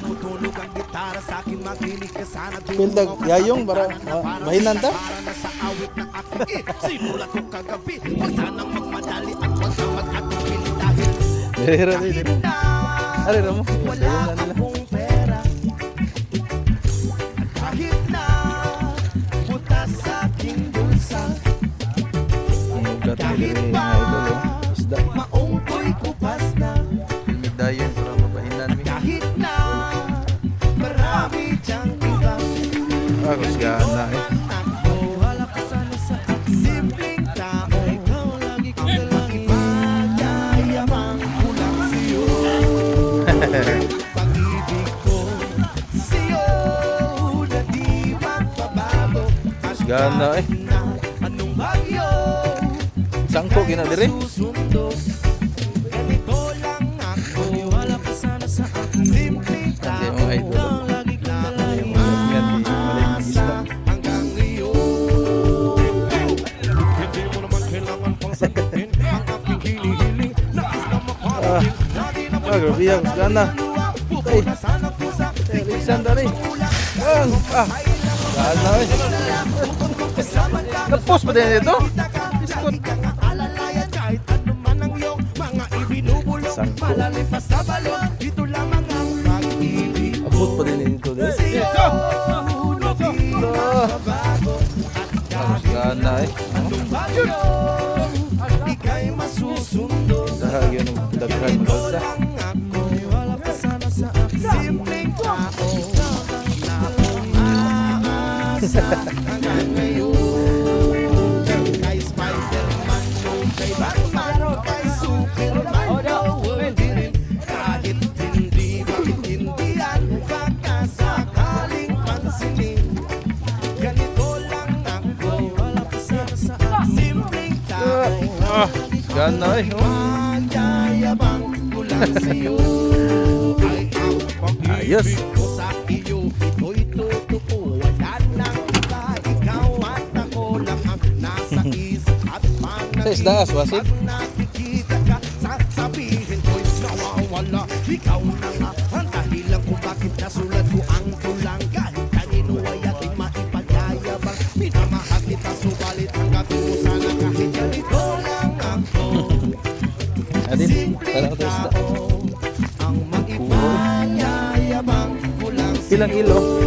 Tumutunog ang gitara sa akin, makinig ka sana. Pildag yayong para bahinan ta. Para na sa awit ng aking sinulat ko kagabi. Huwag sanang magmadali at huwag na mag-atupili dahil Dere dere. na Ari mo. wala akong pera. Kahit na butas sa aking bulsa. Kahit pa Isda. maong ko'y kupas na. Pilmig dayong para mabahinan mi. Kahit na marami diyang iba. Kusgana eh. Ako wala ka sana sa simpleng tao. Ikaw lagi ko lang magyayabang kulang sa'yo. Pag-ibig ko sa'yo na di magbabago. Kusgana eh. Anong bagyo Sangko gina dire. susundo? Ganito lang ako. Wala ka sana sa simpleng tao. Hindi mo idol. Ikaw lagi ko lang Yan di maling isda. hanggang ngayon. Hindi mo naman kailangan pang sagutin ang aking hinihiling. Nais na makarating. Lagi na mo Grabe yan, kusgana. Ay. pupunasan ang pusa. Alexander eh. Kusgana eh. Kasama ka. Tapos pa din ito. Lagi kang aalalayan kahit ano man ang iyong mga ibinubulong. Sangko. Malalim pa sa balon. Dito lamang ang pag-ibig. Abot pa din ito dire. Sa'yo na di magbabago. At Kusgana eh. anong bagyo ika'y masusundo. Dahil yun ang daghan mo sa. Lang ako wala ka sana sa akin. Simpleng tao na akong aasa hanggang ngayon. Kay Spider-Man o kay Batman o kay Superman o hindi rin. Kahit hindi maintindihan baka sakaling pansinin. Ganito lang ako wala ka sana sa akin. Simpleng tao Kusgana eh. magyayabang ko lang sa'yo. Ay ang Ayos. pag-ibig ko sa iyo, ito'y totoo. Wala nang iba, ikaw at ako lang ang nasa isip at Sa isda, aswasin? Pag nakikita ka, sasabihin ko'y nawawala. Ikaw na nga ang dahilan kung bakit nasulat ko ang tulang. Kahit kanino ay ating maipagayabang. Minamahal kita, subalit hanggang mo sana kahit ganito lang ako. Adin, tara ko isda. Ang mag-ipanyayabang ko lang Ilang ilo?